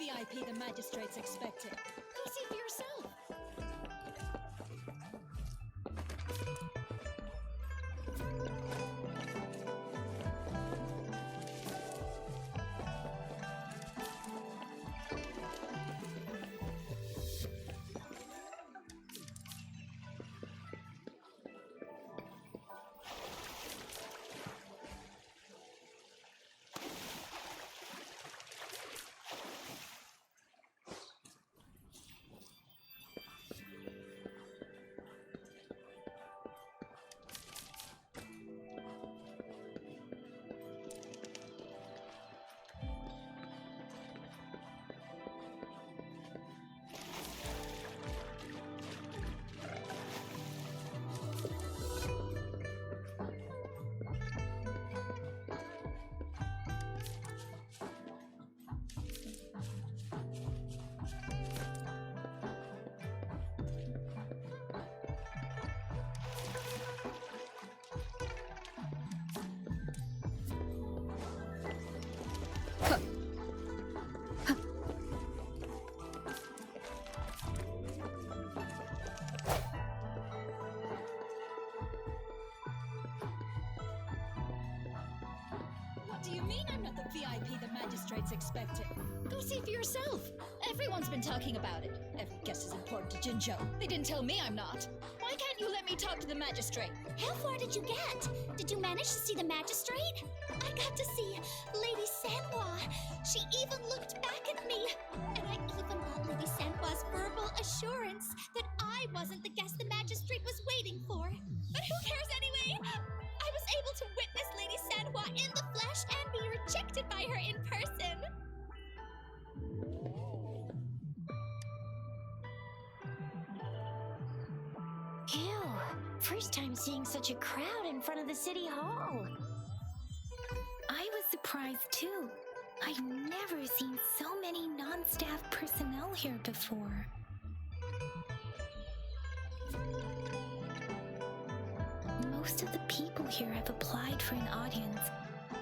VIP the magistrates expected. Go see for yourself. What do you mean I'm not the VIP the magistrates expected? Go see for yourself. Everyone's been talking about it. Every guest is important to Jinzhou. They didn't tell me I'm not. Why can't you let me talk to the magistrate? How far did you get? Did you manage to see the magistrate? I got to see Lady Sanhua. She even looked back at me. And I even got Lady Sanhua's verbal assurance that I wasn't the guest the magistrate was waiting for. But who cares anyway? I was able to witness Lady Sanhua in the flesh and be rejected by her in person. Ew, first time seeing such a crowd in front of the city hall. I was surprised too. I've never seen so many non-staff personnel here before. Most of the people here have applied for an audience,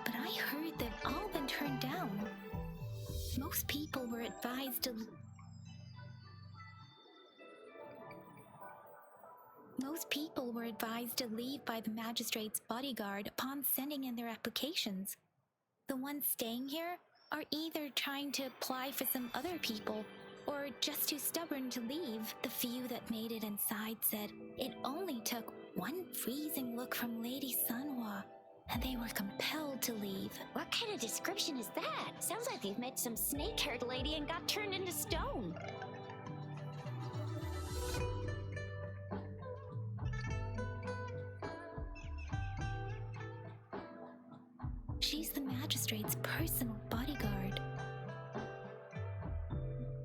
but I heard they've all been turned down. Most people were advised to leave by the magistrate's bodyguard upon sending in their applications. The ones staying here are either trying to apply for some other people or just too stubborn to leave. The few that made it inside said it only took one freezing look from Lady Sanhua and they were compelled to leave. What kind of description is that? Sounds like they've met some snake-haired lady and got turned into stone. She's the magistrate's personal bodyguard.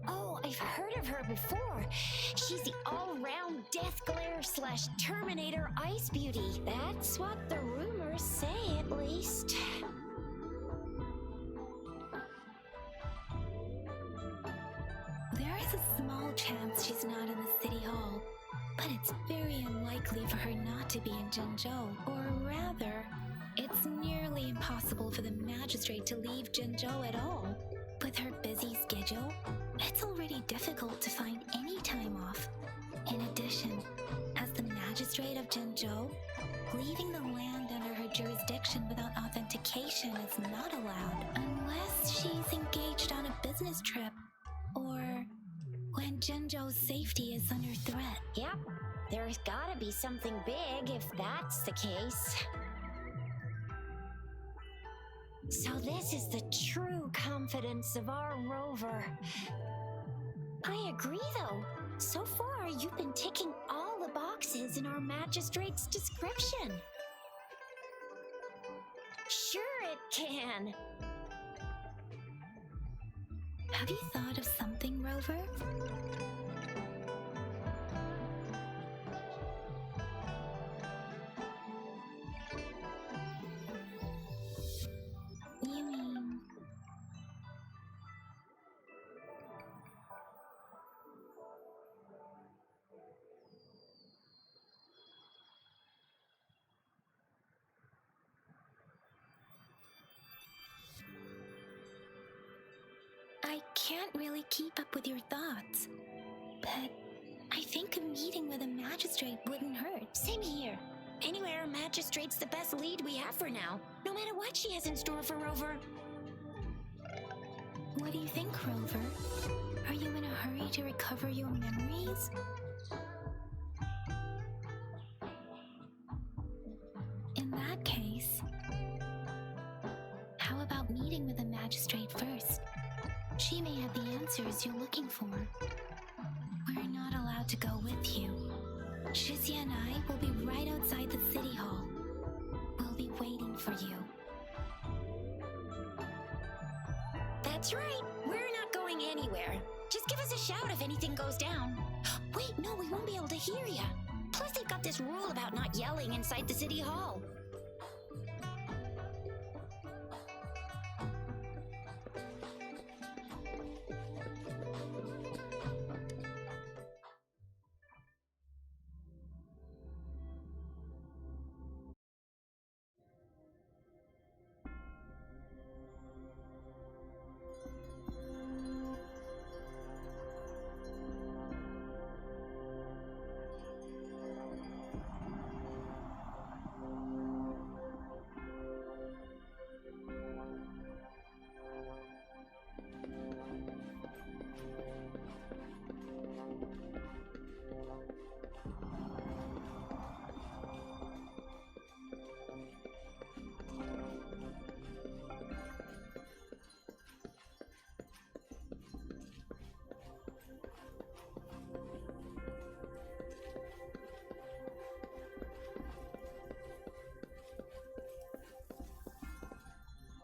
Oh, I've heard of her before. She's the all-round Death Glare / Terminator Ice Beauty. That's what the rumors say, at least. There is a small chance she's not in the city hall, but it's very unlikely for her not to be in Jinzhou. Or rather, it's nearly impossible for the magistrate to leave Jinzhou at all. With her busy schedule, it's already difficult to find any time off. In addition, as the magistrate of Jinzhou, leaving the land under her jurisdiction without authentication is not allowed unless she's engaged on a business trip or when Jinzhou's safety is under threat. Yep, there's gotta be something big if that's the case. So this is the true confidence of our rover. I agree, though. So far, you've been ticking all the boxes in our magistrate's description. Sure it can. Have you thought of something, Rover? You mean... I can't really keep up with your thoughts. But I think a meeting with a magistrate wouldn't hurt. Same here. Anywhere a magistrate's the best lead we have for now, no matter what she has in store for Rover. What do you think, Rover? Are you in a hurry to recover your memories? In that case, how about meeting with a magistrate first? She may have the answers you're looking for. We're not allowed to go with you. Shizia and I will be right outside the city hall. We'll be waiting for you. That's right. We're not going anywhere. Just give us a shout if anything goes down. Wait, no, we won't be able to hear ya. Plus, they've got this rule about not yelling inside the city hall.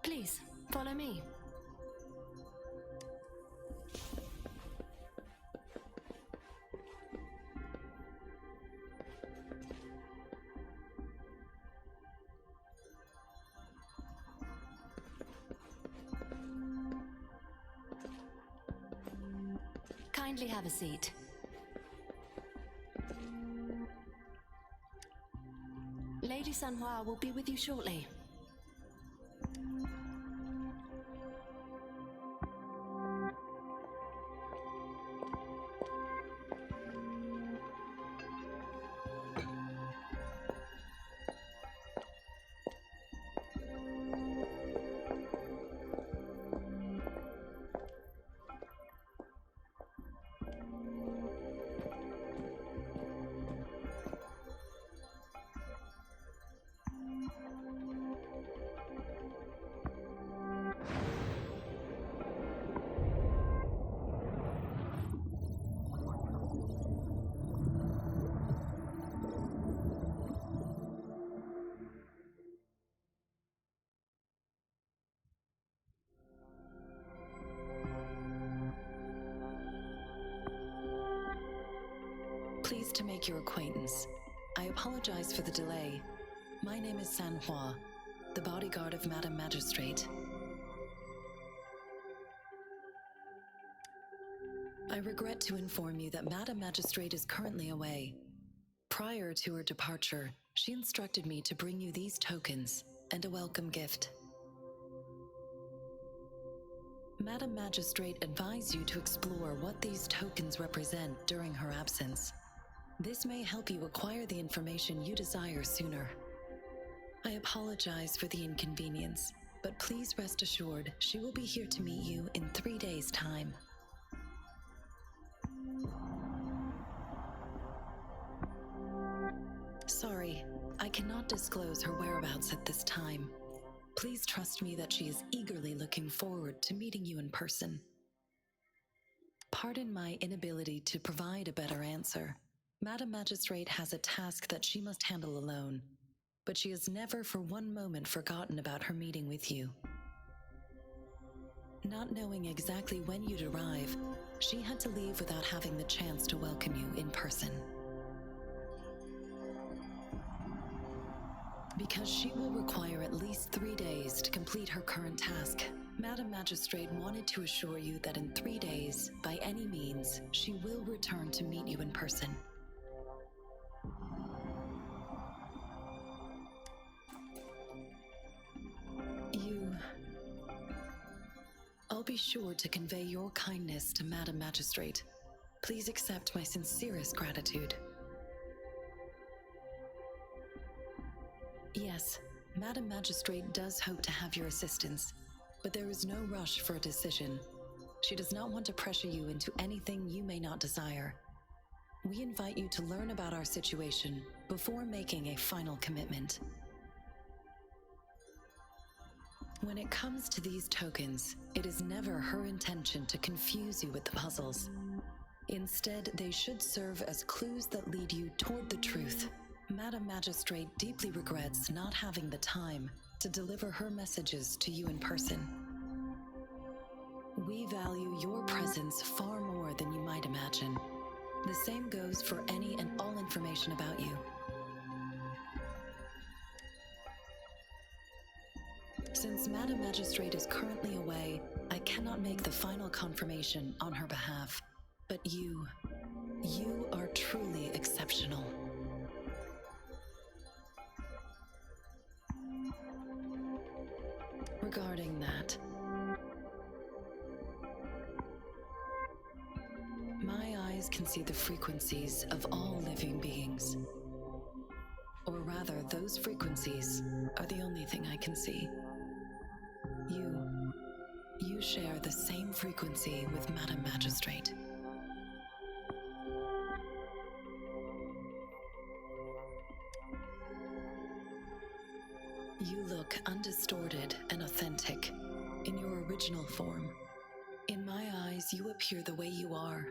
Please, follow me. Kindly have a seat. Lady Sanhua will be with you shortly. Pleased to make your acquaintance. I apologize for the delay. My name is Sanhua, the bodyguard of Madam Magistrate. I regret to inform you that Madam Magistrate is currently away. Prior to her departure, she instructed me to bring you these tokens and a welcome gift. Madam Magistrate advised you to explore what these tokens represent during her absence. This may help you acquire the information you desire sooner. I apologize for the inconvenience, but please rest assured she will be here to meet you in 3 days' time. Sorry, I cannot disclose her whereabouts at this time. Please trust me that she is eagerly looking forward to meeting you in person. Pardon my inability to provide a better answer. Madam Magistrate has a task that she must handle alone, but she has never for one moment forgotten about her meeting with you. Not knowing exactly when you'd arrive, she had to leave without having the chance to welcome you in person. Because she will require at least 3 days to complete her current task, Madam Magistrate wanted to assure you that in 3 days, by any means, she will return to meet you in person. I'll be sure to convey your kindness to Madam Magistrate. Please accept my sincerest gratitude. Yes, Madam Magistrate does hope to have your assistance, but there is no rush for a decision. She does not want to pressure you into anything you may not desire. We invite you to learn about our situation before making a final commitment. When it comes to these tokens, it is never her intention to confuse you with the puzzles. Instead, they should serve as clues that lead you toward the truth. Madam Magistrate deeply regrets not having the time to deliver her messages to you in person. We value your presence far more than you might imagine. The same goes for any and all information about you. Since Madam Magistrate is currently away, I cannot make the final confirmation on her behalf. But you are truly exceptional. Regarding that, my eyes can see the frequencies of all living beings. Or rather, those frequencies are the only thing I can see. You share the same frequency with Madam Magistrate. You look undistorted and authentic in your original form. In my eyes, you appear the way you are.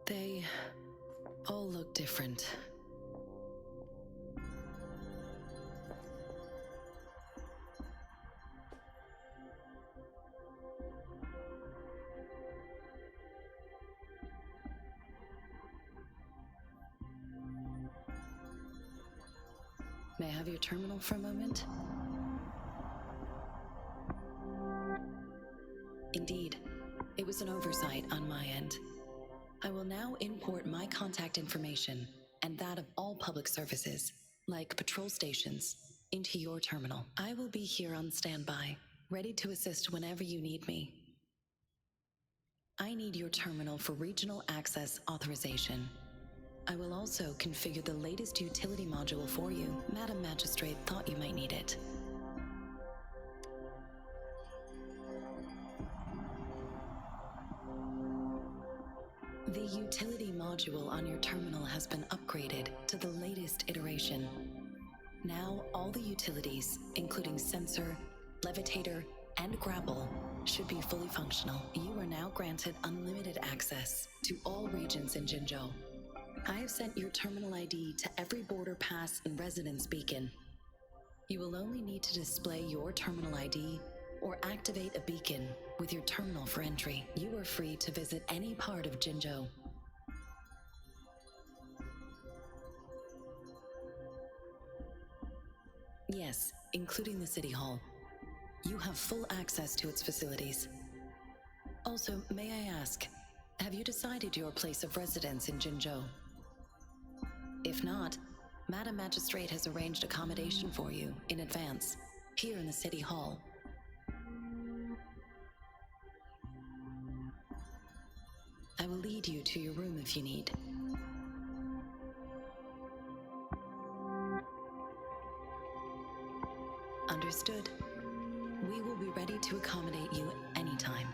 They all look different. May I have your terminal for a moment? Indeed, it was an oversight on my end. I will now import my contact information and that of all public services, like patrol stations, into your terminal. I will be here on standby, ready to assist whenever you need me. I need your terminal for regional access authorization. I will also configure the latest utility module for you. Madam Magistrate thought you might need it. The utility module on your terminal has been upgraded to the latest iteration. Now, all the utilities, including sensor, levitator, and grapple, should be fully functional. You are now granted unlimited access to all regions in Jinzhou. I have sent your terminal ID to every border pass and residence beacon. You will only need to display your terminal ID or activate a beacon with your terminal for entry. You are free to visit any part of Jinzhou. Yes, including the City Hall. You have full access to its facilities. Also, may I ask, have you decided your place of residence in Jinzhou? If not, Madam Magistrate has arranged accommodation for you in advance, here in the City Hall. I will lead you to your room if you need. Understood. We will be ready to accommodate you anytime.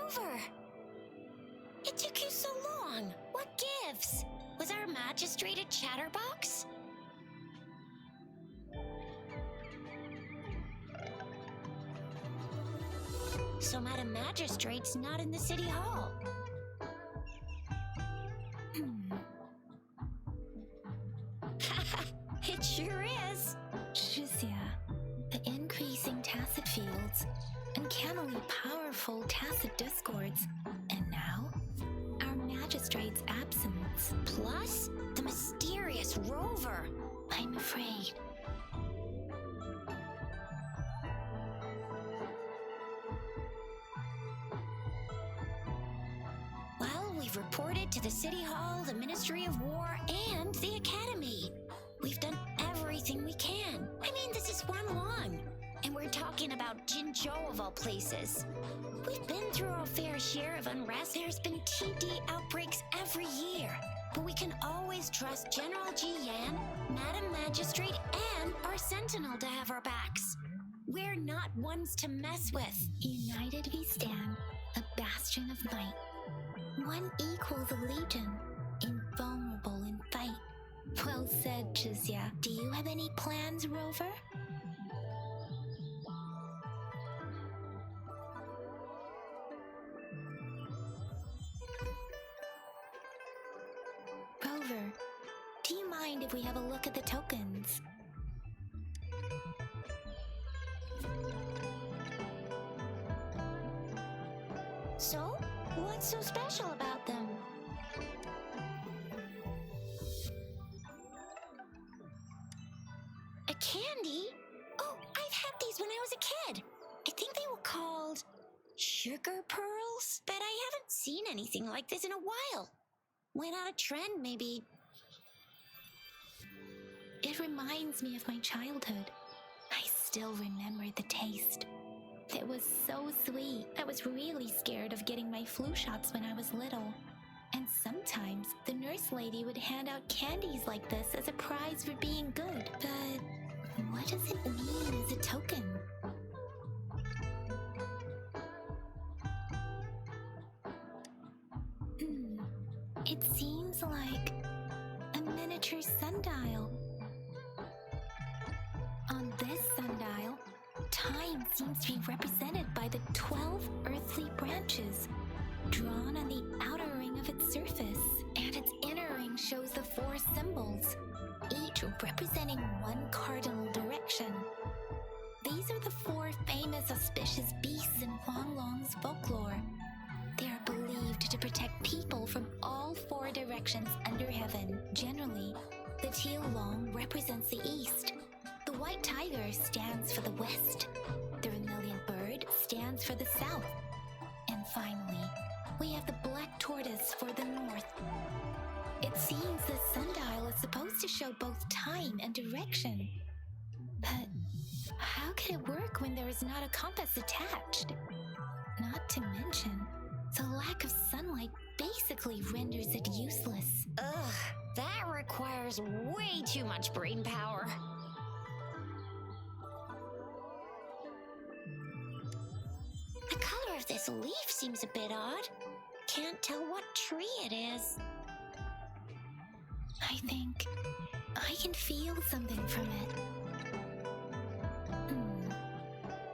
Rover! It took you so long. What gives? Was our magistrate a chatterbox? So Madam Magistrate's not in the city hall. It sure is. Jizya, the increasing tacit fields, uncannily powerful tacit discords, and now, our magistrate's absence. Plus, the mysterious Rover. I'm afraid. Well, we've reported to the City Hall, the Ministry of War, and the Academy. We've done everything we can. I mean, this is Wanlong. And we're talking about Jinzhou of all places. We've been through our fair share of unrest. There's been TD outbreaks every year. But we can always trust General Yangyyang, Madam Magistrate, and our Sentinel to have our backs. We're not ones to mess with. United we stand, a bastion of might. One equals a legion, invulnerable in fight. Well said, Jizya. Do you have any plans, Rover? Rover, do you mind if we have a look at the tokens? So, what's so special about them? A candy? Oh, I've had these when I was a kid. I think they were called sugar pearls, but I haven't seen anything like this in a while. Went out of trend, maybe. It reminds me of my childhood. I still remember the taste. It was so sweet. I was really scared of getting my flu shots when I was little. And sometimes the nurse lady would hand out candies like this as a prize for being good. But what does it mean as a token? It seems like a miniature sundial. On this sundial, time seems to be represented by the 12 earthly branches, drawn on the outer ring of its surface, and its inner ring shows the 4 symbols, each representing one cardinal direction. These are the 4 famous auspicious beasts in Huanglong's folklore. They are believed to protect people from all 4 directions under heaven. Generally, the teal long represents the east. The white tiger stands for the west. The vermilion bird stands for the south. And finally, we have the black tortoise for the north. It seems the sundial is supposed to show both time and direction. But how can it work when there is not a compass attached? Not to mention, the lack of sunlight basically renders it useless. Ugh, that requires way too much brain power. The color of this leaf seems a bit odd. Can't tell what tree it is. I think I can feel something from it.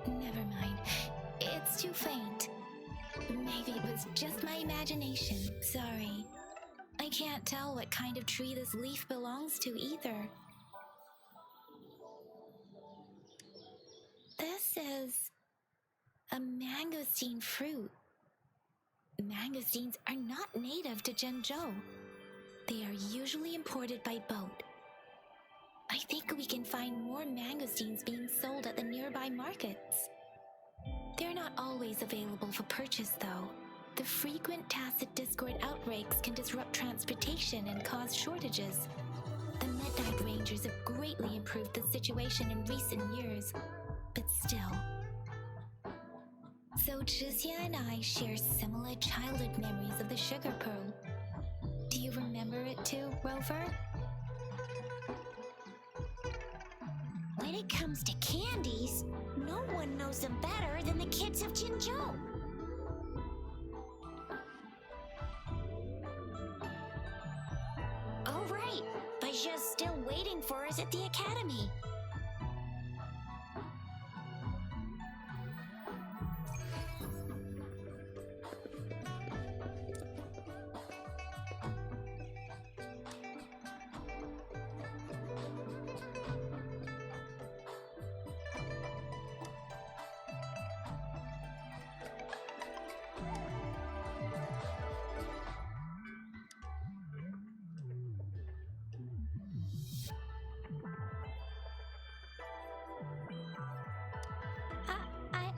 Never mind. It's too faint. Maybe it was just my imagination. Sorry. I can't tell what kind of tree this leaf belongs to either. This is a mangosteen fruit. Mangosteens are not native to Zhenzhou. They are usually imported by boat. I think we can find more mangosteens being sold at the nearby markets. They're not always available for purchase, though. The frequent tacit discord outbreaks can disrupt transportation and cause shortages. The Midnight Rangers have greatly improved the situation in recent years, but still. So Jizya and I share similar childhood memories of the sugar pearl. Do you remember it too, Rover? When it comes to candies, no one knows them better than the kids of Jinzhou. known for is at the academy.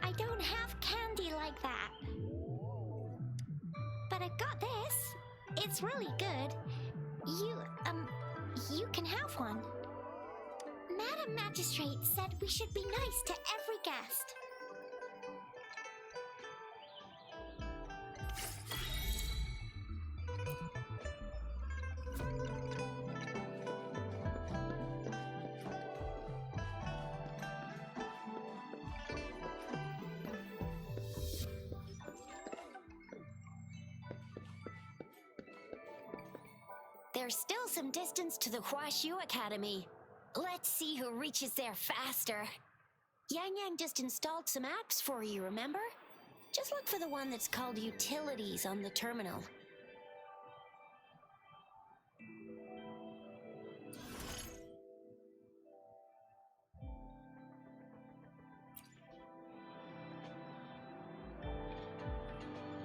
I don't have candy like that. But I got this. It's really good. You can have one. Madam Magistrate said we should be nice to every guest. There's still some distance to the Huashu Academy. Let's see who reaches there faster. Yangyyang just installed some apps for you, remember? Just look for the one that's called Utilities on the terminal.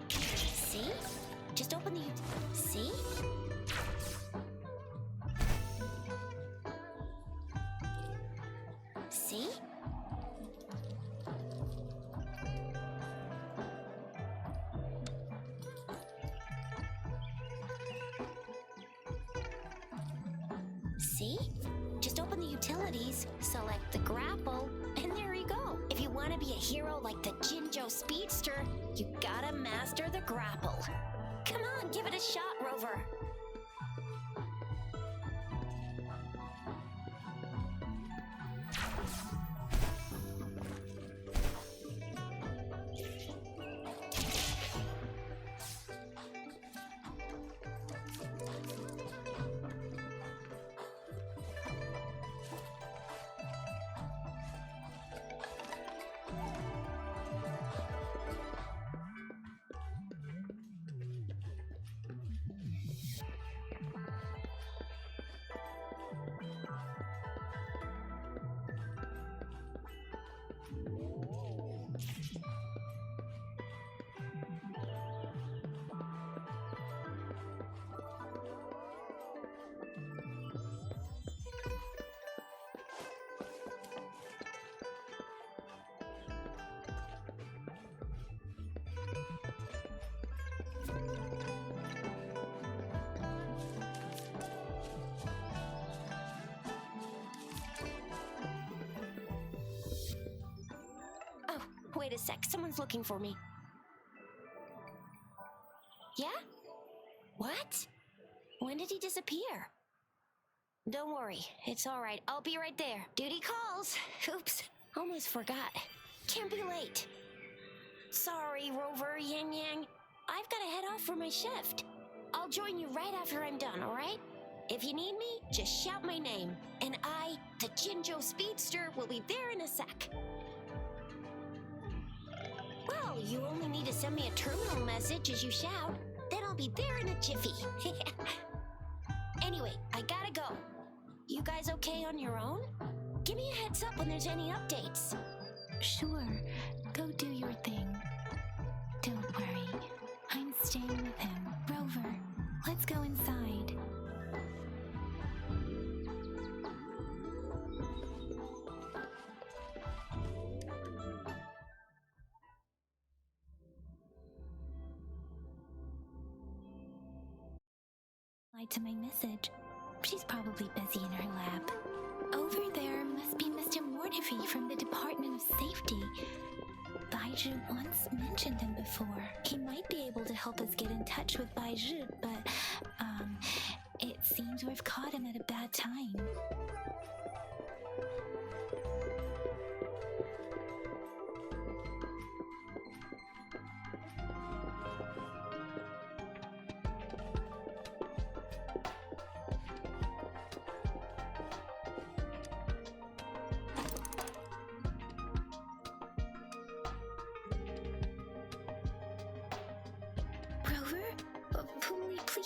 See? Just open the... See? See? See? Just open the utilities, select the grapple, and there you go. If you want to be a hero like the Jinzhou Speedster, you gotta master the grapple. Come on, give it a shot, Rover. Wait a sec, someone's looking for me. Yeah? What? When did he disappear? Don't worry, it's alright. I'll be right there. Duty calls. Oops, almost forgot. Can't be late. Sorry, Rover, Yangyyang. I've gotta head off for my shift. I'll join you right after I'm done, alright? If you need me, just shout my name. And I, the Jinzhou Speedster, will be there in a sec. Well, you only need to send me a terminal message as you shout. Then I'll be there in a jiffy. Anyway, I gotta go. You guys okay on your own? Give me a heads up when there's any updates. Sure, go do your thing. Don't worry, I'm staying with him. Rover, let's go inside. To my message. She's probably busy in her lab. Over there must be Mr. Mortefi from the Department of Safety. Baizhi once mentioned him before. He might be able to help us get in touch with Baizhi, but, it seems we've caught him at a bad time.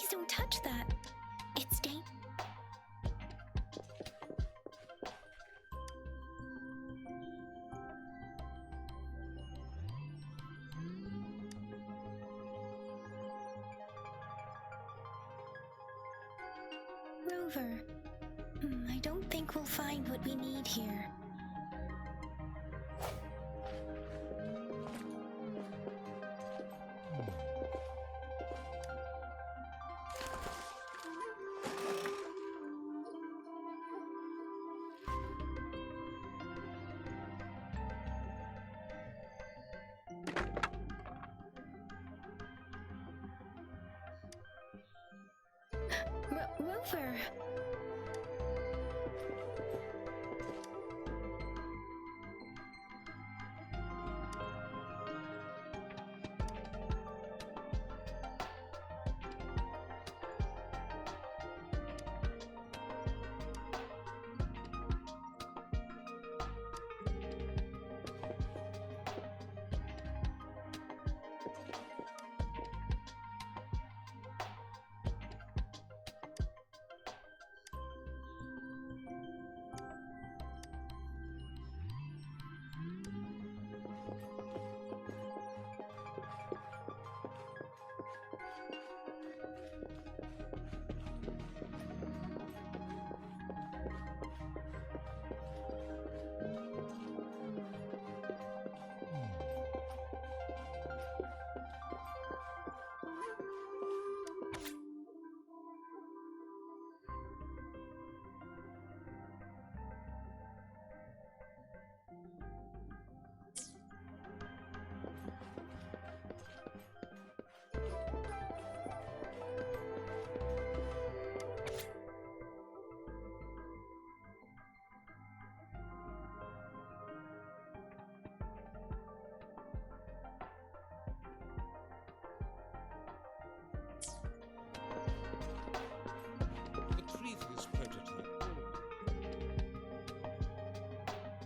Please don't touch that. It's dangerous. Rover, I don't think we'll find what we need here. Rover!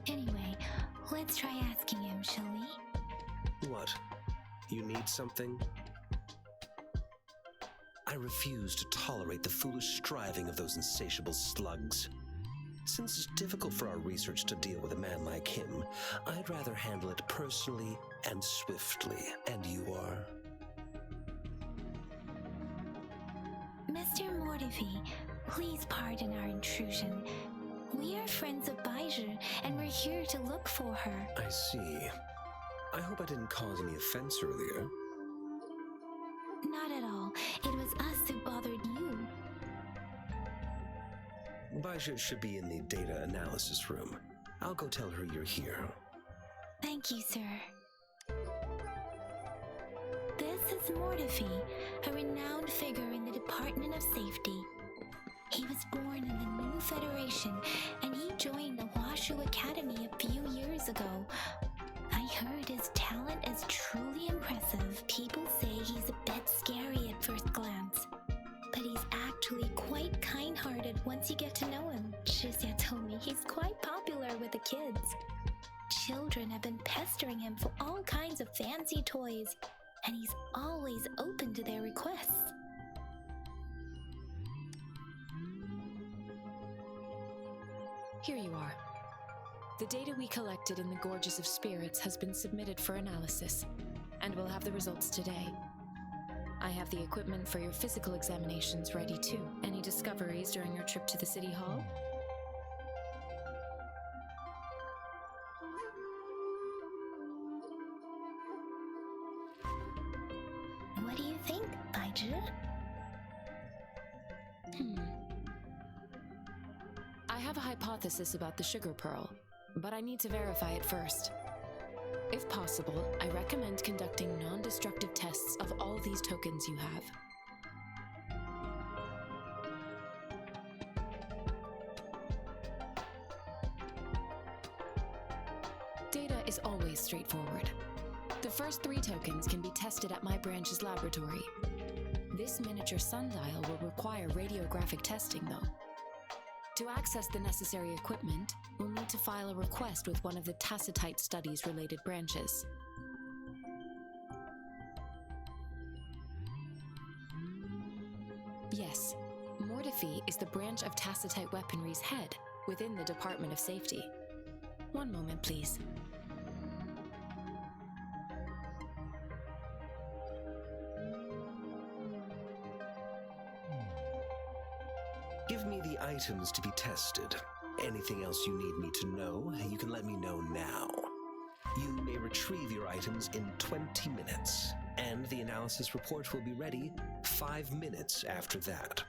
Anyway, let's try asking him, shall we? What? You need something? I refuse to tolerate the foolish striving of those insatiable slugs. Since it's difficult for our research to deal with a man like him, I'd rather handle it personally and swiftly. And you are? Mr. Mortivy, please pardon our intrusion. We are friends of Baizhi, and we're here to look for her. I see. I hope I didn't cause any offense earlier. Not at all. It was us who bothered you. Baizhi should be in the data analysis room. I'll go tell her you're here. Thank you, sir. This is Mortivy, a renowned figure in the Department of Safety. He was born in the new Federation, and he joined the Washu Academy a few years ago. I heard his talent is truly impressive. People say he's a bit scary at first glance, but he's actually quite kind-hearted once you get to know him. Shizia told me he's quite popular with the kids. Children have been pestering him for all kinds of fancy toys, and he's always open to their requests. Here you are. The data we collected in the Gorges of Spirits has been submitted for analysis, and we'll have the results today. I have the equipment for your physical examinations ready too. Any discoveries during your trip to the City Hall? What do you think, Baizhi? I have a hypothesis about the sugar pearl, but I need to verify it first. If possible, I recommend conducting non-destructive tests of all these tokens you have. Data is always straightforward. The first 3 tokens can be tested at my branch's laboratory. This miniature sundial will require radiographic testing, though. To access the necessary equipment, we'll need to file a request with one of the Tacitite Studies-related branches. is the branch of Tacitite Weaponry's head within the Department of Safety. One moment, please. Give me the items to be tested. Anything else you need me to know, you can let me know now. You may retrieve your items in 20 minutes, and the analysis report will be ready 5 minutes after that.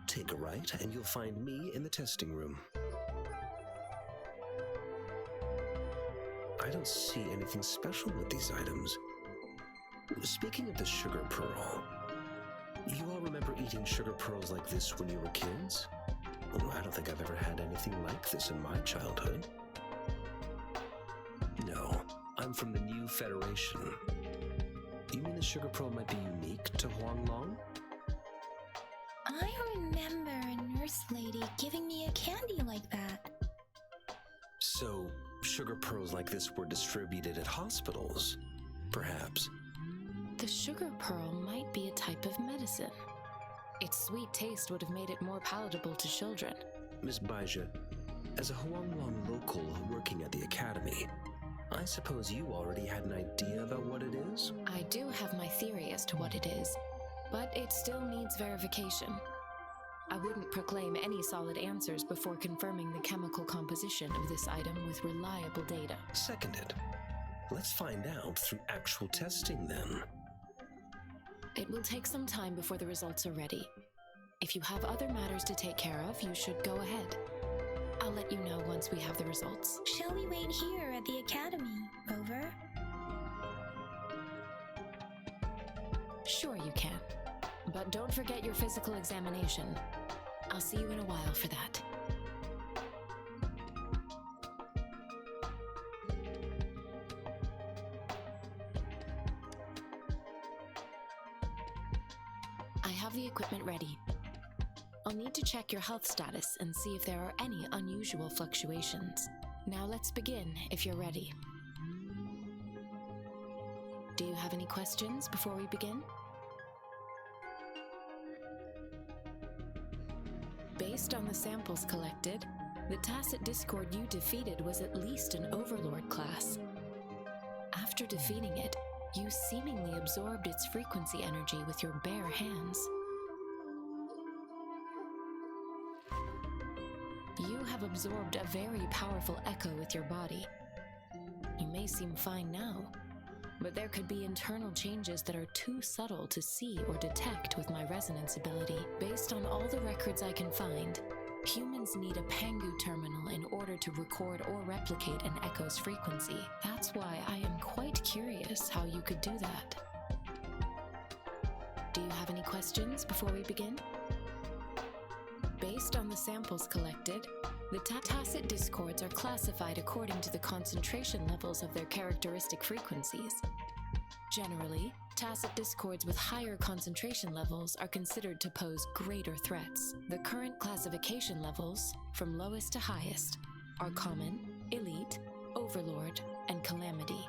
Take a right, and you'll find me in the testing room. I don't see anything special with these items. Speaking of the sugar pearl, you all remember eating sugar pearls like this when you were kids? I don't think I've ever had anything like this in my childhood. No, I'm from the New Federation. You mean the sugar pearl might be unique to Huanglong? I remember a nurse lady giving me a candy like that. So, sugar pearls like this were distributed at hospitals, perhaps. The sugar pearl might be a type of medicine. Its sweet taste would have made it more palatable to children. Miss Baizhi, as a Huanglong local working at the academy, I suppose you already had an idea about what it is? I do have my theory as to what it is, but it still needs verification. I wouldn't proclaim any solid answers before confirming the chemical composition of this item with reliable data. Seconded. Let's find out through actual testing then. It will take some time before the results are ready. If you have other matters to take care of, you should go ahead. I'll let you know once we have the results. Shall we wait here at the academy? Over? Sure you can. But don't forget your physical examination. I'll see you in a while for that. I have the equipment ready. I'll need to check your health status and see if there are any unusual fluctuations. Now let's begin, if you're ready. Do you have any questions before we begin? Based on the samples collected, the Tacit Discord you defeated was at least an Overlord class. After defeating it, you seemingly absorbed its frequency energy with your bare hands. You have absorbed a very powerful echo with your body. You may seem fine now, but there could be internal changes that are too subtle to see or detect with my resonance ability. Based on all the records I can find, humans need a Pangu terminal in order to record or replicate an echo's frequency. That's why I am quite curious how you could do that. Do you have any questions before we begin? Based on the samples collected, the Tacit Discords are classified according to the concentration levels of their characteristic frequencies. Generally, Tacit Discords with higher concentration levels are considered to pose greater threats. The current classification levels, from lowest to highest, are Common, Elite, Overlord, and Calamity.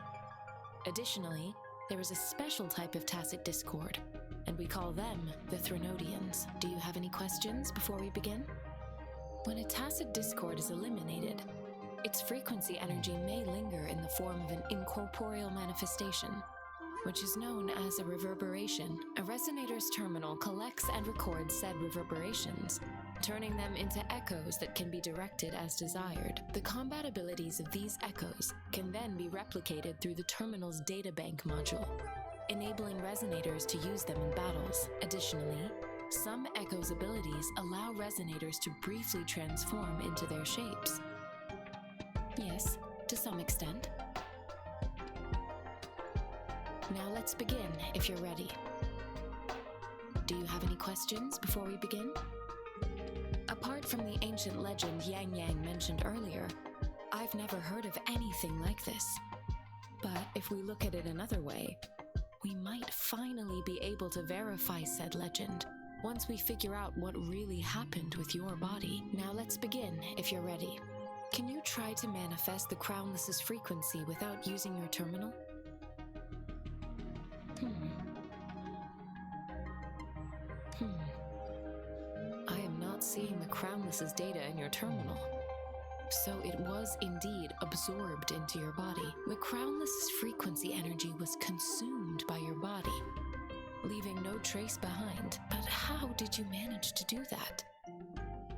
Additionally, there is a special type of Tacit Discord, and we call them the Threnodians. Do you have any questions before we begin? When a Tacit Discord is eliminated, its frequency energy may linger in the form of an incorporeal manifestation, which is known as a reverberation. A resonator's terminal collects and records said reverberations, turning them into echoes that can be directed as desired. The combat abilities of these echoes can then be replicated through the terminal's databank module, enabling resonators to use them in battles. Additionally, some echoes' abilities allow resonators to briefly transform into their shapes. Yes, to some extent. Now let's begin, if you're ready. Do you have any questions before we begin? Apart from the ancient legend Yangyyang mentioned earlier, I've never heard of anything like this. But if we look at it another way, we might finally be able to verify said legend once we figure out what really happened with your body. Now let's begin, if you're ready. Can you try to manifest the Crownless's frequency without using your terminal? I am not seeing Crownless's data in your terminal. So it was indeed absorbed into your body. The Crownless's frequency energy was consumed by your body, leaving no trace behind. But how did you manage to do that?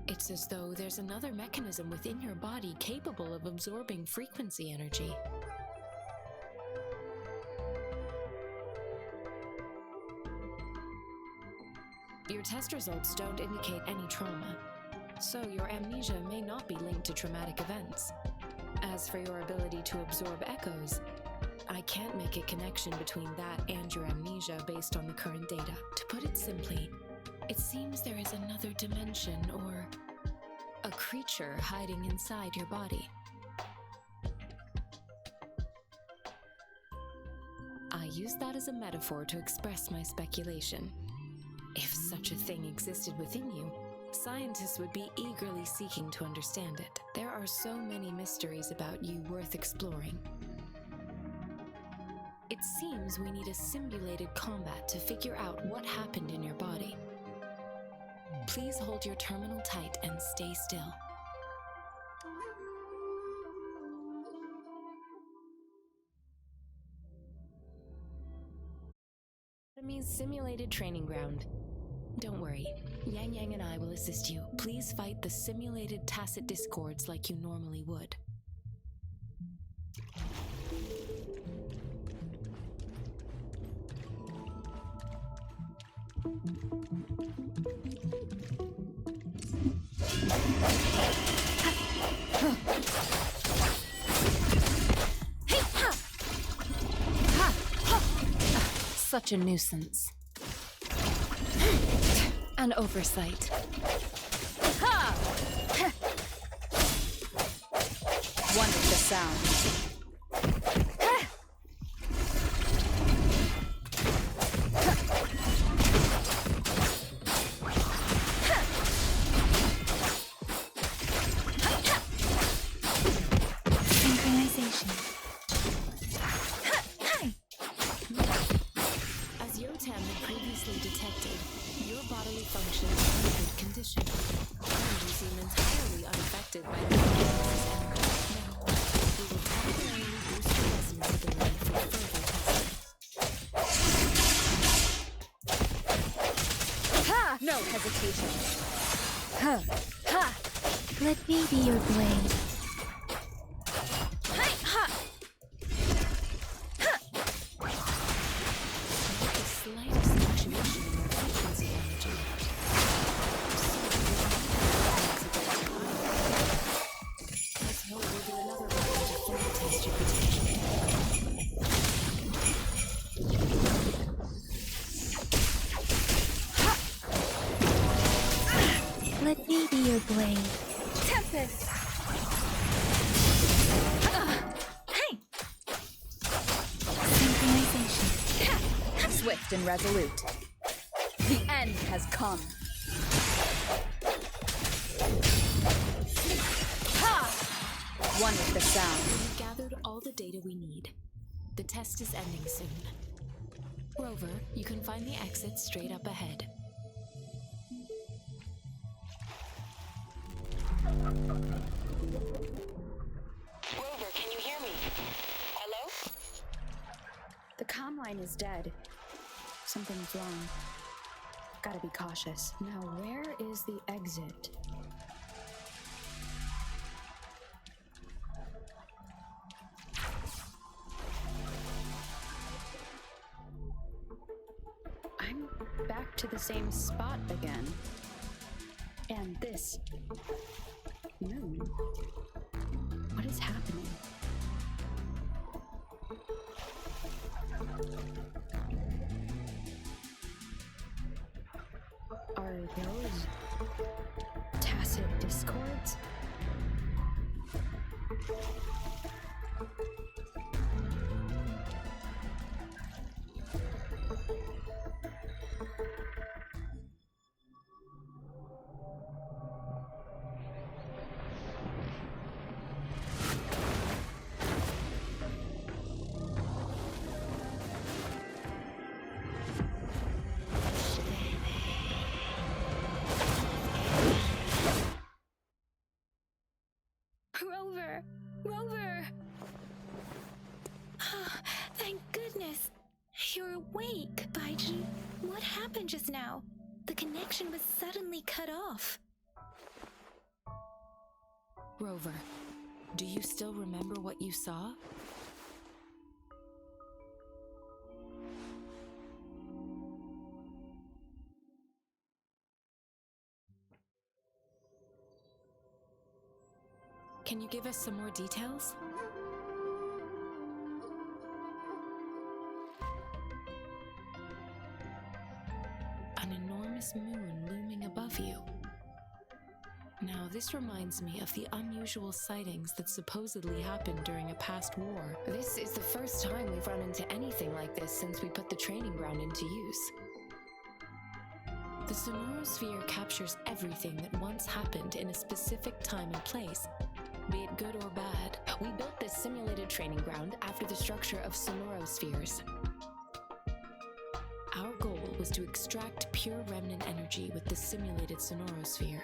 It's as though there's another mechanism within your body capable of absorbing frequency energy. Your test results don't indicate any trauma, so your amnesia may not be linked to traumatic events. As for your ability to absorb echoes, I can't make a connection between that and your amnesia based on the current data. To put it simply, it seems there is another dimension or a creature hiding inside your body. I use that as a metaphor to express my speculation. If such a thing existed within you, scientists would be eagerly seeking to understand it. There are so many mysteries about you worth exploring. It seems we need a simulated combat to figure out what happened in your body. Please hold your terminal tight and stay still. Enemy's simulated training ground. Don't worry, Yangyyang and I will assist you. Please fight the simulated tacit discords like you normally would. Such a nuisance. An oversight. One with the sound. Synchronization. As Yotam had previously detected, your bodily functions are in good condition, and you seem entirely unaffected by the Crownless's energy. Now, we will temporarily boost your resonance ability for further testing. Ha! No hesitation. Ha! Ha! Let me be your blade. Note the slightest fluctuation in your frequency energy. Let's hope we'll do another round to fully test your potential. Let me be your blade. Tempest! Synchronization. Swift and resolute. The end has come. Ha! One with the sound. We've gathered all the data we need. The test is ending soon. Rover, you can find the exit straight up ahead. Rover, can you hear me? Hello? The comm line is dead. Something's wrong. Gotta be cautious. Now, where is the exit? I'm back to the same spot again. And this moon. What is happening? Are those tacit discords? Rover! Rover! Thank goodness! You're awake, Baizhi. What happened just now? The connection was suddenly cut off. Rover, do you still remember what you saw? Can you give us some more details? An enormous moon looming above you. Now, this reminds me of the unusual sightings that supposedly happened during a past war. This is the first time we've run into anything like this since we put the training ground into use. The sonorosphere captures everything that once happened in a specific time and place, be it good or bad. We built this simulated training ground after the structure of sonorospheres. Our goal was to extract pure remnant energy with the simulated sonorosphere.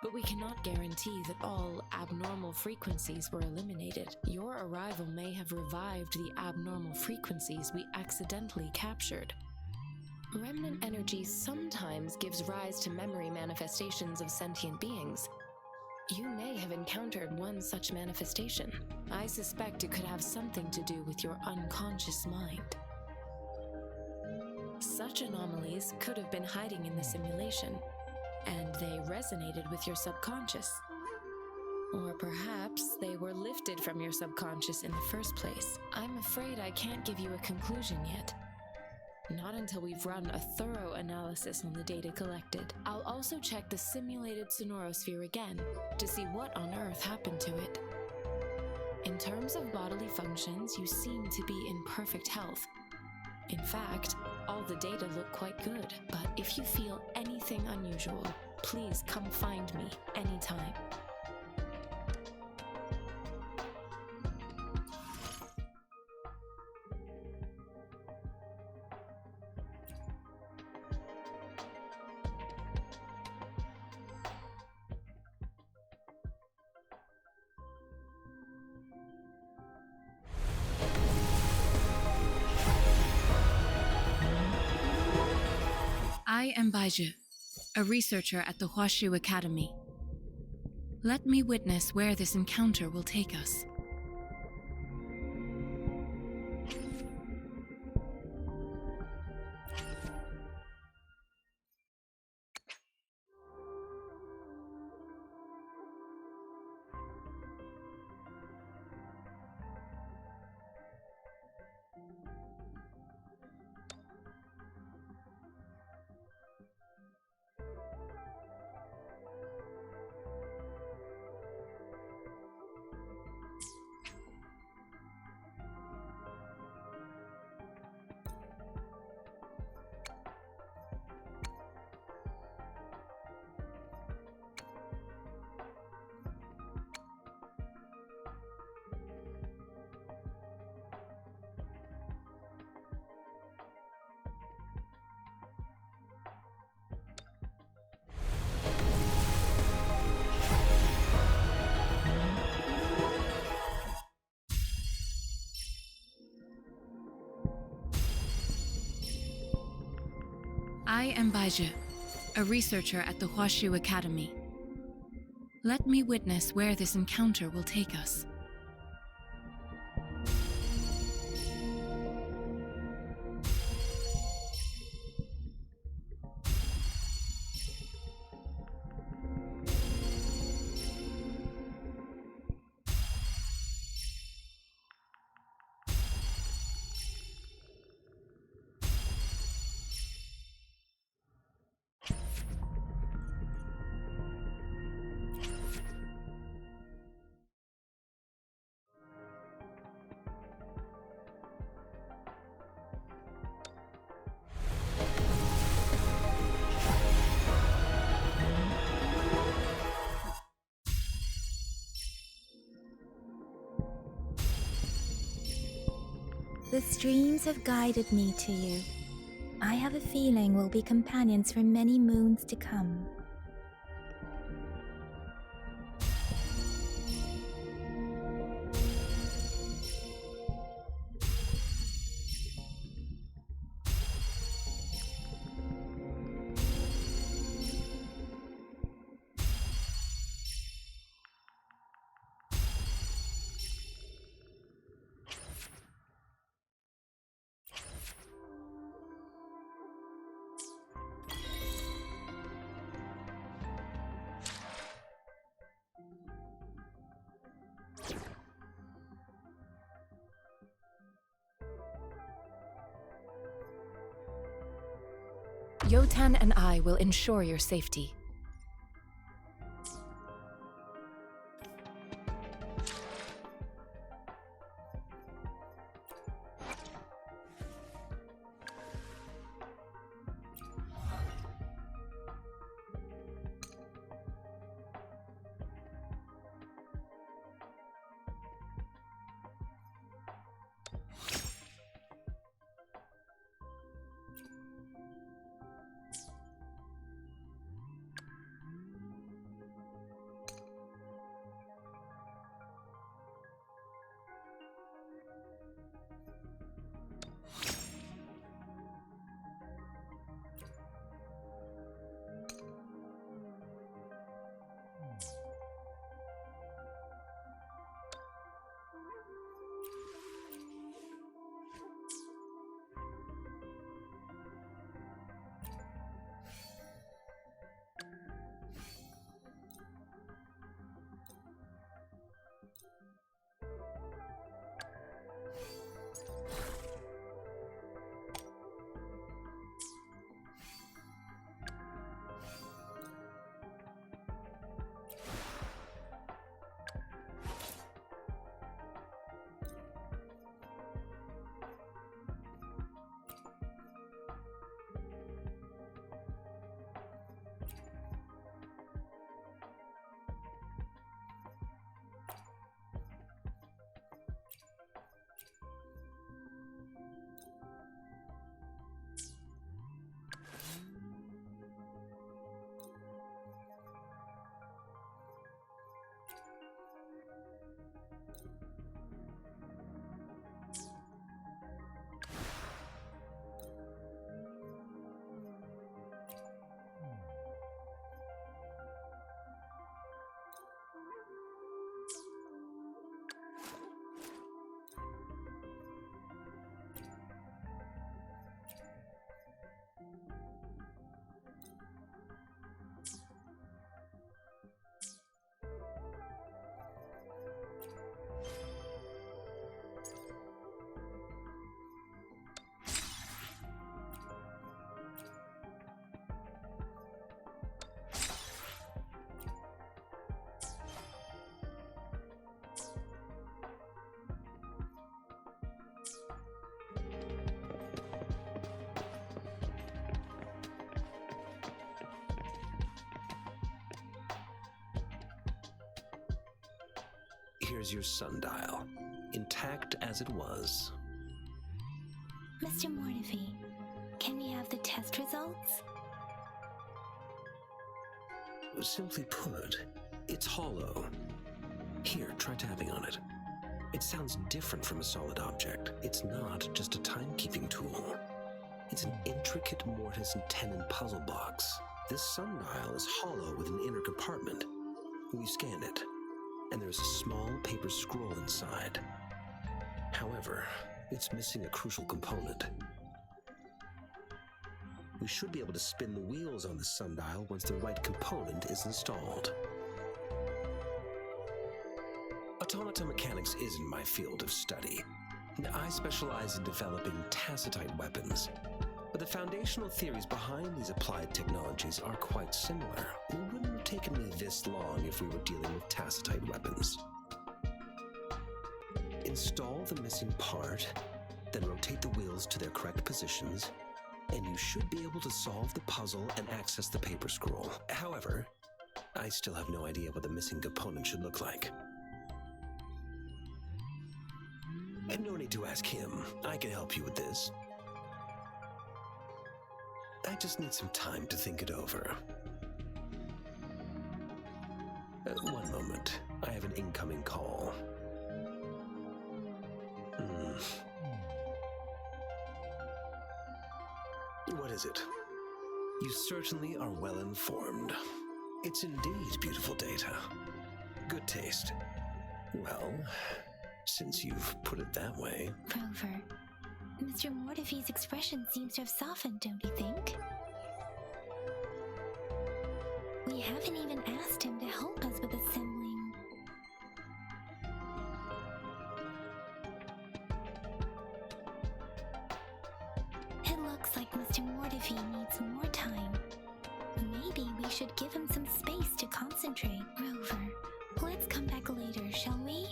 But we cannot guarantee that all abnormal frequencies were eliminated. Your arrival may have revived the abnormal frequencies we accidentally captured. Remnant energy sometimes gives rise to memory manifestations of sentient beings. You may have encountered one such manifestation. I suspect it could have something to do with your unconscious mind. Such anomalies could have been hiding in the simulation, and they resonated with your subconscious. Or perhaps they were lifted from your subconscious in the first place. I'm afraid I can't give you a conclusion yet. Not until we've run a thorough analysis on the data collected. I'll also check the simulated sonorosphere again to see what on earth happened to it. In terms of bodily functions, you seem to be in perfect health. In fact, all the data look quite good, but if you feel anything unusual, please come find me anytime. I am Baizhi, a researcher at the Huashu Academy. Let me witness where this encounter will take us. I am Baizhi, a researcher at the Huashu Academy. Let me witness where this encounter will take us. The streams have guided me to you. I have a feeling we'll be companions for many moons to come. Yotan and I will ensure your safety. Here's your sundial, intact as it was. Mr. Mortefi, can we have the test results? Simply put, it's hollow. Here, try tapping on it. It sounds different from a solid object. It's not just a timekeeping tool. It's an intricate mortise and tenon puzzle box. This sundial is hollow with an inner compartment. We scan it, and there's a small paper scroll inside. However, it's missing a crucial component. We should be able to spin the wheels on the sundial once the right component is installed. Automata mechanics isn't my field of study. I specialize in developing tacitite weapons, but the foundational theories behind these applied technologies are quite similar. It wouldn't have taken me this long if we were dealing with tacitite weapons. Install the missing part, then rotate the wheels to their correct positions, and you should be able to solve the puzzle and access the paper scroll. However, I still have no idea what the missing component should look like. And no need to ask him. I can help you with this. I just need some time to think it over. One moment. I have an incoming call. What is it? You certainly are well informed. It's indeed beautiful data. Good taste. Well, since you've put it that way... Rover, Mr. Mortefi's expression seems to have softened, don't you think? We haven't even asked him to help us with assembling... It looks Looks like Mr. Mortifi needs more time. Maybe we should give him some space to concentrate. Rover, let's come back later, shall we?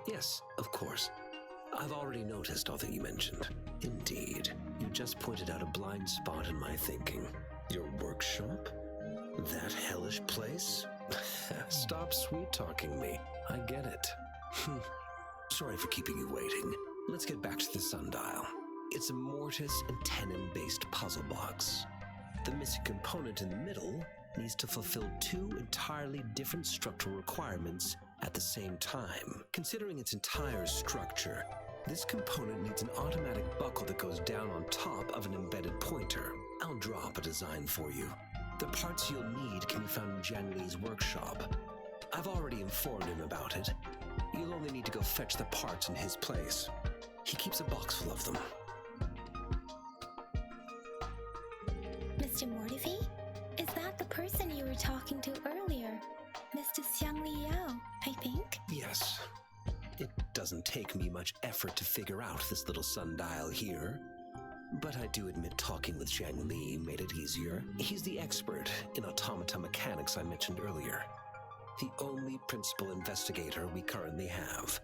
Yes, of course. I've already noticed all that you mentioned. Indeed, you just pointed out a blind spot in my thinking. Your workshop? That hellish place? Stop sweet-talking me. I get it. Sorry for keeping you waiting. Let's get back to the sundial. It's a mortise and tenon-based puzzle box. The missing component in the middle needs to fulfill two entirely different structural requirements at the same time. Considering its entire structure, this component needs an automatic buckle that goes down on top of an embedded pointer. I'll draw up a design for you. The parts you'll need can be found in Jiang Li's workshop. I've already informed him about it. You'll only need to go fetch the parts in his place. He keeps a box full of them. Mr. Mortifi? Is that the person you were talking to earlier? Mr. Xiang Liao, I think? Yes. It doesn't take me much effort to figure out this little sundial here. But I do admit talking with Jiang Li made it easier. He's the expert in automata mechanics I mentioned earlier. The only principal investigator we currently have.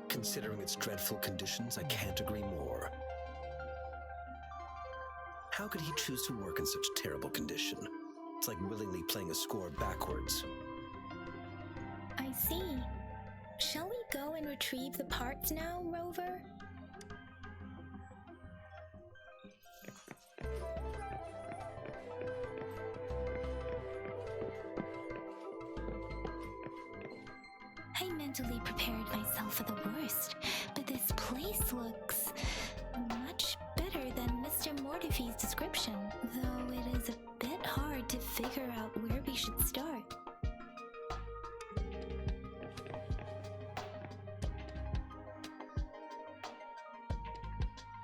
Considering its dreadful conditions, I can't agree more. How could he choose to work in such terrible condition? It's like willingly playing a score backwards. I see. Shall we go and retrieve the parts now, Rover? I mentally prepared myself for the worst, but this place looks much better than Mr. Mortifi's description, though it is a bit hard to figure out where we should start.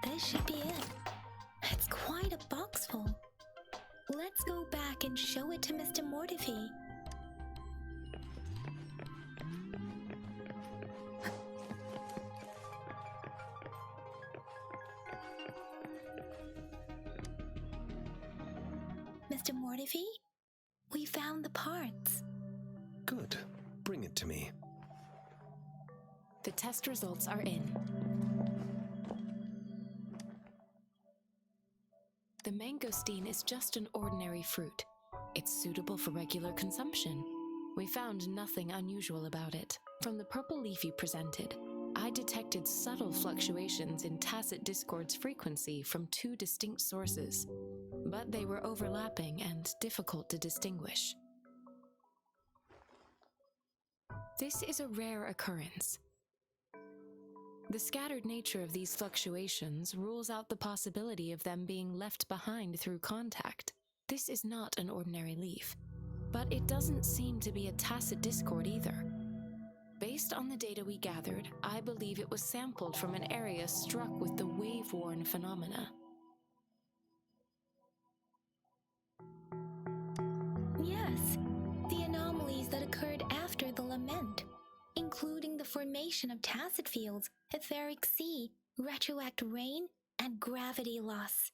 This should be it. It's quite a box full. Let's go back and show it to Mr. Mortifi. Mr. Mortifi, we found the parts. Good. Bring it to me. The test results are in. The mangosteen is just an ordinary fruit. It's suitable for regular consumption. We found nothing unusual about it. From the purple leaf you presented, I detected subtle fluctuations in tacit discord's frequency from two distinct sources, but they were overlapping and difficult to distinguish. This is a rare occurrence. The scattered nature of these fluctuations rules out the possibility of them being left behind through contact. This is not an ordinary leaf, but it doesn't seem to be a tacit discord either. Based on the data we gathered, I believe it was sampled from an area struck with the wave-worn phenomena. Yes, the anomalies that occurred after the lament, including the formation of tacit fields, etheric sea, retroact rain, and gravity loss.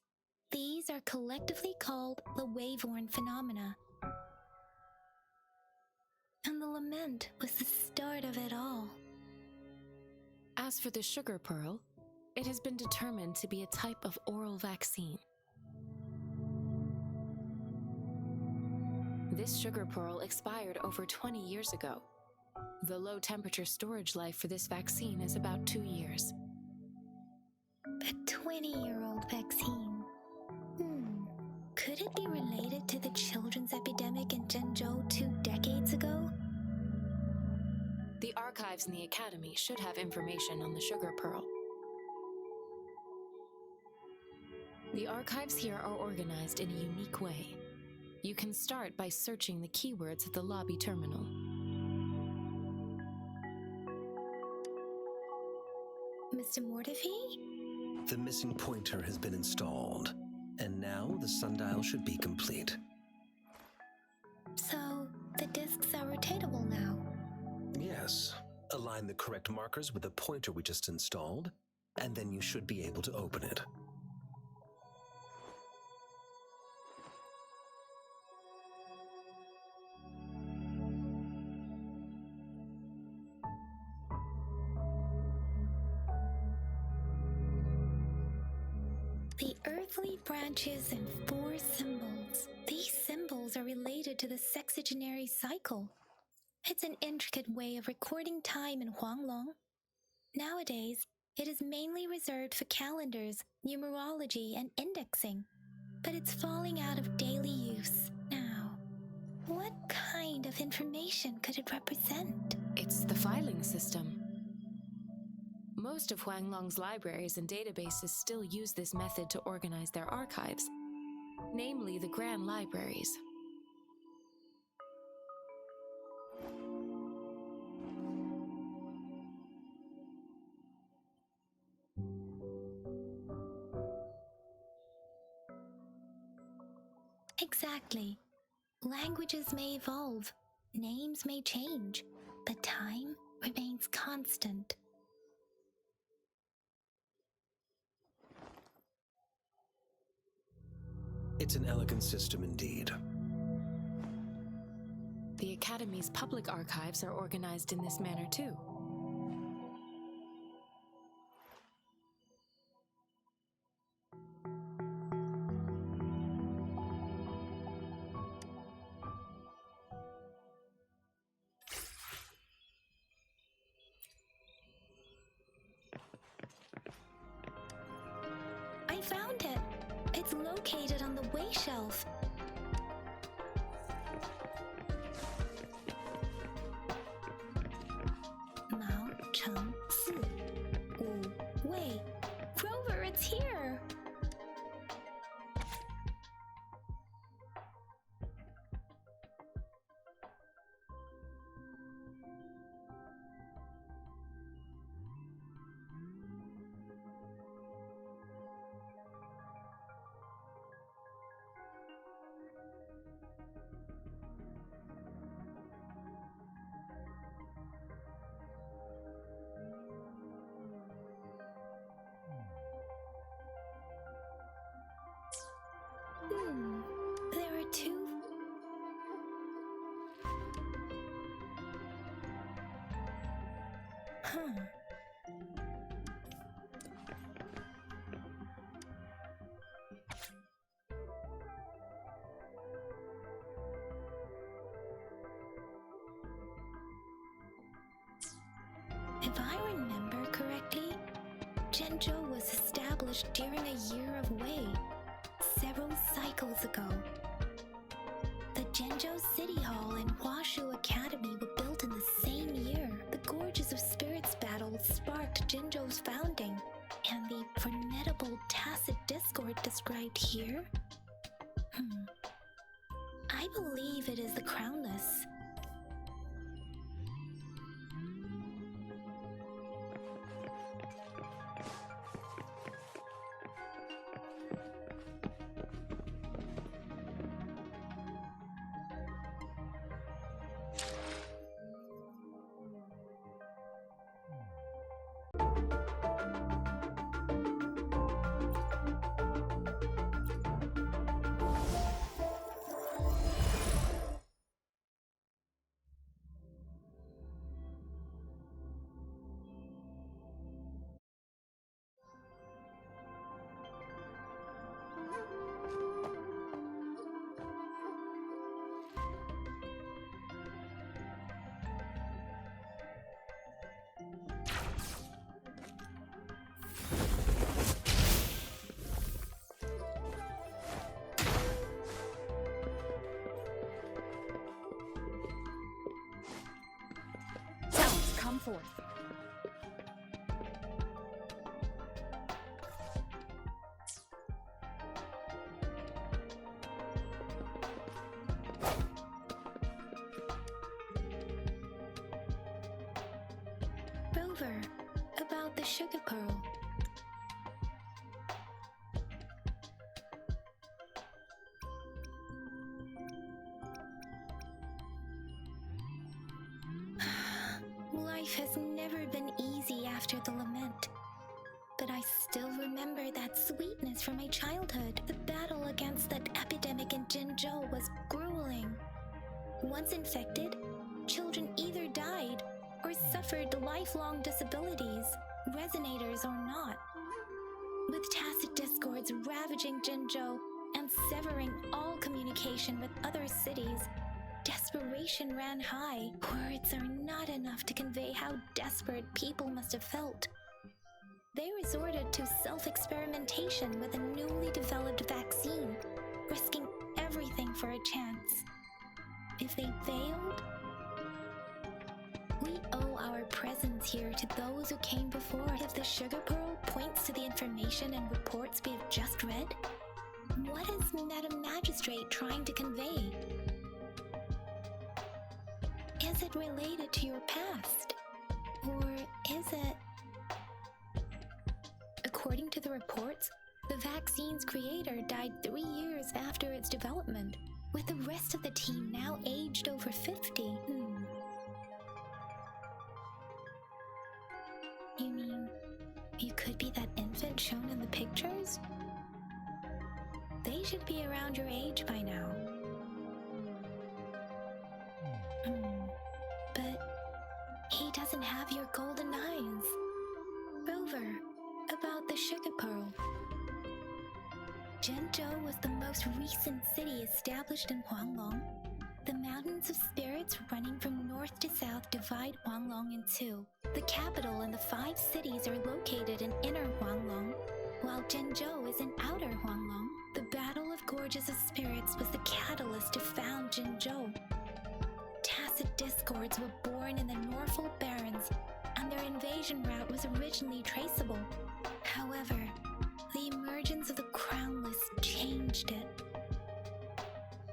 These are collectively called the wave-worn phenomena. And the lament was the start of it all. As for the sugar pearl, it has been determined to be a type of oral vaccine. This sugar pearl expired over 20 years ago. The low temperature storage life for this vaccine is about 2 years. A 20-year-old vaccine. Could it be related to the children's epidemic in Zhenzhou 2 decades ago? The archives in the Academy should have information on the sugar pearl. The archives here are organized in a unique way. You can start by searching the keywords at the lobby terminal. Mr. Mortefi? The missing pointer has been installed, and now the sundial should be complete. So, the discs are rotatable now? Yes. Align the correct markers with the pointer we just installed, and then you should be able to open it. The earthly branches in 4 symbols. These symbols are related to the sexagenary cycle. It's an intricate way of recording time in Huanglong. Nowadays, it is mainly reserved for calendars, numerology, and indexing. But it's falling out of daily use now. What kind of information could it represent? It's the filing system. Most of Huanglong's libraries and databases still use this method to organize their archives, namely the Grand Libraries. Exactly. Languages may evolve, names may change, but time remains constant. It's an elegant system indeed. The Academy's public archives are organized in this manner too. I found it. It's located on the way shelf. Mao Cheng Si Wu Wei. Rover, it's here. There are 2. If I remember correctly, Zhenzhou was established during a year of Wei, several cycles ago. The Zhenzhou City Hall and Huashu Academy were built in the same year. The Gorges of Spirits battle sparked Zhenzhou's founding, and the formidable tacit discord described here? I believe it is the Crownless. come forth. Rover, about the sugar pearl. Life has never been easy after the lament, but I still remember that sweetness from my childhood. The battle against that epidemic in Jinzhou was grueling. Once infected, children either died or suffered lifelong disabilities, resonators or not. With tacit discords ravaging Jinzhou and severing all communication with other cities, desperation ran high. Words are not enough to convey how desperate people must have felt. They resorted to self-experimentation with a newly developed vaccine, risking everything for a chance. If they failed, we owe our presence here to those who came before. If the sugar pearl points to the information and reports we have just read, what is Madam Magistrate trying to convey? Is it related to your past? Or is it... According to the reports, the vaccine's creator died 3 years after its development, with the rest of the team now aged over 50. You mean, you could be that infant shown in the pictures? They should be around your age by now. But he doesn't have your golden eyes. Rover, about the sugar pearl. Jinzhou was the most recent city established in Huanglong. The mountains of spirits running from north to south divide Huanglong in two. The capital and the 5 cities are located in inner Huanglong, while Jinzhou is in outer Huanglong. The Battle of Gorges of Spirits was the catalyst to found Jinzhou. Tacit discords were born in the Norfolk Barrens, and their invasion route was originally traceable. However, the emergence of the Crownless changed it.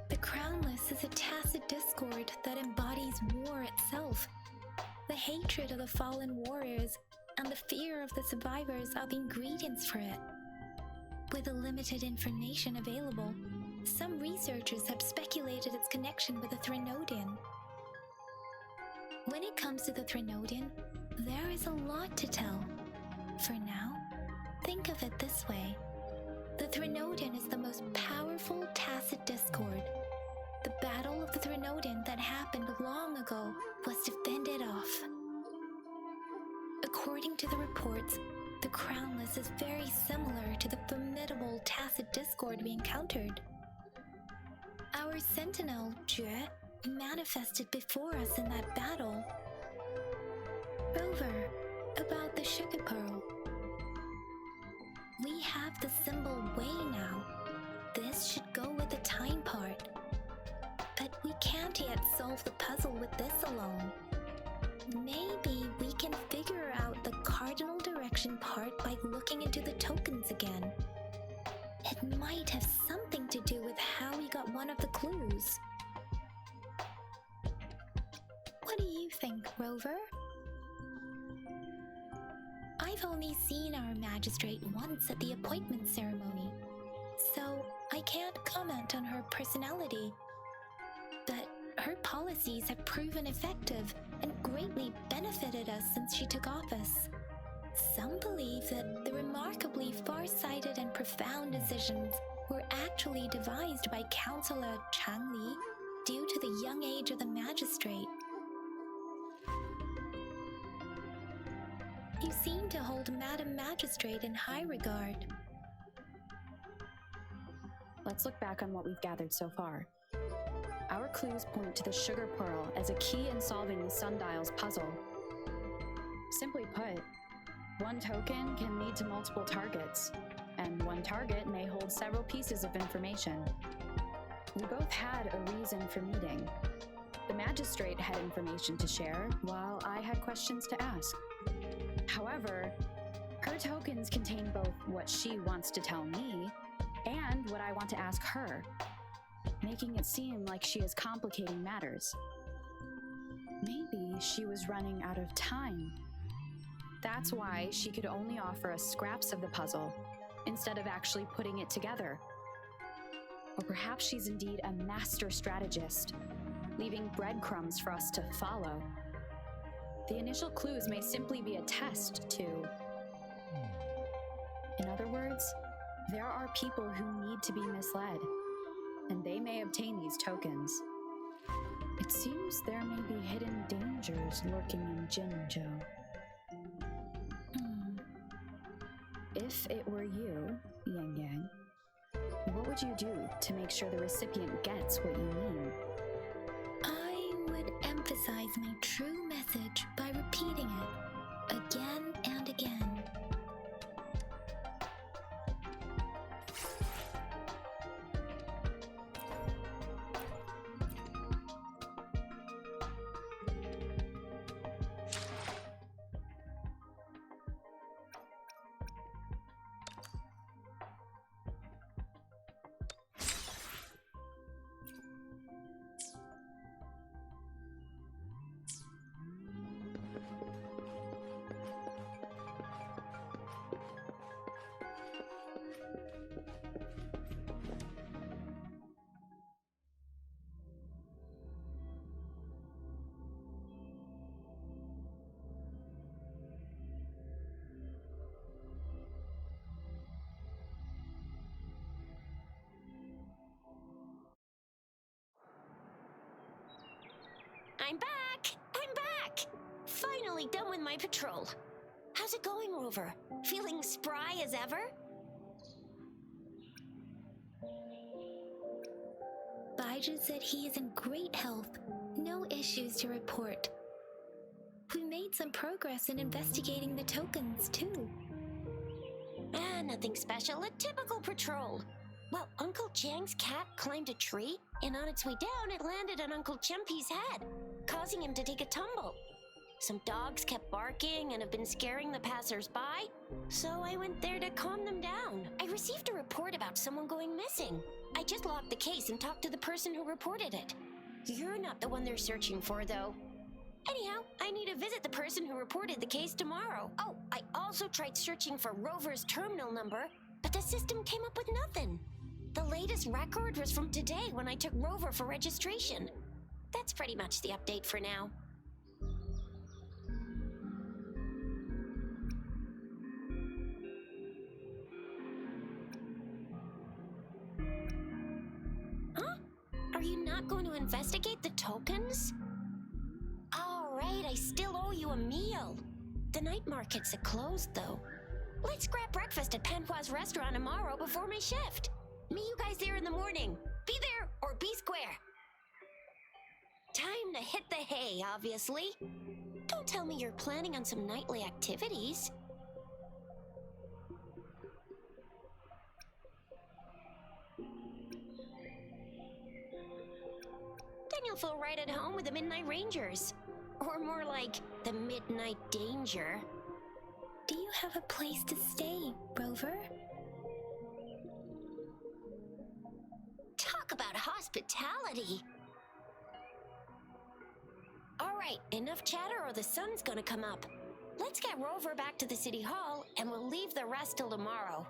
The Crownless is a tacit discord that embodies war itself. The hatred of the fallen warriors and the fear of the survivors are the ingredients for it. With the limited information available, some researchers have speculated its connection with the Threnodian. When it comes to the Threnodian, there is a lot to tell. For now, think of it this way. The Threnodian is the most powerful tacit discord. The battle of the Threnodian that happened long ago was to fend it off. According to the reports, the Crownless is very similar to the formidable tacit discord we encountered. Our sentinel, Jue, manifested before us in that battle. Rover, about the sugar pearl. We have the symbol way now. This should go with the time part. But we can't yet solve the puzzle with this alone. Maybe we can figure out the cardinal direction part by looking into the tokens again. It might have something to do with how we got one of the clues. What do you think, Rover? I've only seen our magistrate once at the appointment ceremony, so I can't comment on her personality. But her policies have proven effective and greatly benefited us since she took office. Some believe that the remarkably far-sighted and profound decisions were actually devised by Councillor Chang Li due to the young age of the magistrate. You seem to hold Madam Magistrate in high regard. Let's look back on what we've gathered so far. Our clues point to the sugar pearl as a key in solving the sundial's puzzle. Simply put, one token can lead to multiple targets, and one target may hold several pieces of information. We both had a reason for meeting, The magistrate had information to share, while I had questions to ask. However, her tokens contain both what she wants to tell me and what I want to ask her, making it seem like she is complicating matters. Maybe she was running out of time. That's why she could only offer us scraps of the puzzle instead of actually putting it together. Or perhaps she's indeed a master strategist, leaving breadcrumbs for us to follow. The initial clues may simply be a test to... In other words, there are people who need to be misled, and they may obtain these tokens. It seems there may be hidden dangers lurking in Jinzhou. If it were you, Yangyyang, what would you do to make sure the recipient gets what you mean? I would emphasize my true message by repeating it again and again. I'm back! I'm back! Finally done with my patrol. How's it going, Rover? Feeling spry as ever? Baizhi said he is in great health. No issues to report. We made some progress in investigating the tokens, too. Nothing special. A typical patrol. Well, Uncle Chang's cat climbed a tree, and on its way down, it landed on Uncle Chempi's head, causing him to take a tumble. Some dogs kept barking and have been scaring the passers-by, so I went there to calm them down. I received a report about someone going missing. I just logged the case and talked to the person who reported it. You're not the one they're searching for, though. Anyhow, I need to visit the person who reported the case tomorrow. Oh, I also tried searching for Rover's terminal number, but the system came up with nothing. The latest record was from today when I took Rover for registration. That's pretty much the update for now. Huh? Are you not going to investigate the tokens? All right, I still owe you a meal. The night markets are closed, though. Let's grab breakfast at Panhua's restaurant tomorrow before my shift. Meet you guys there in the morning. Be there or be square. Time to hit the hay, obviously. Don't tell me you're planning on some nightly activities. Then you'll feel right at home with the Midnight Rangers. Or more like the Midnight Danger. Do you have a place to stay, Rover? Talk about hospitality. All right, enough chatter or the sun's gonna come up. Let's get Rover back to the city hall and we'll leave the rest till tomorrow.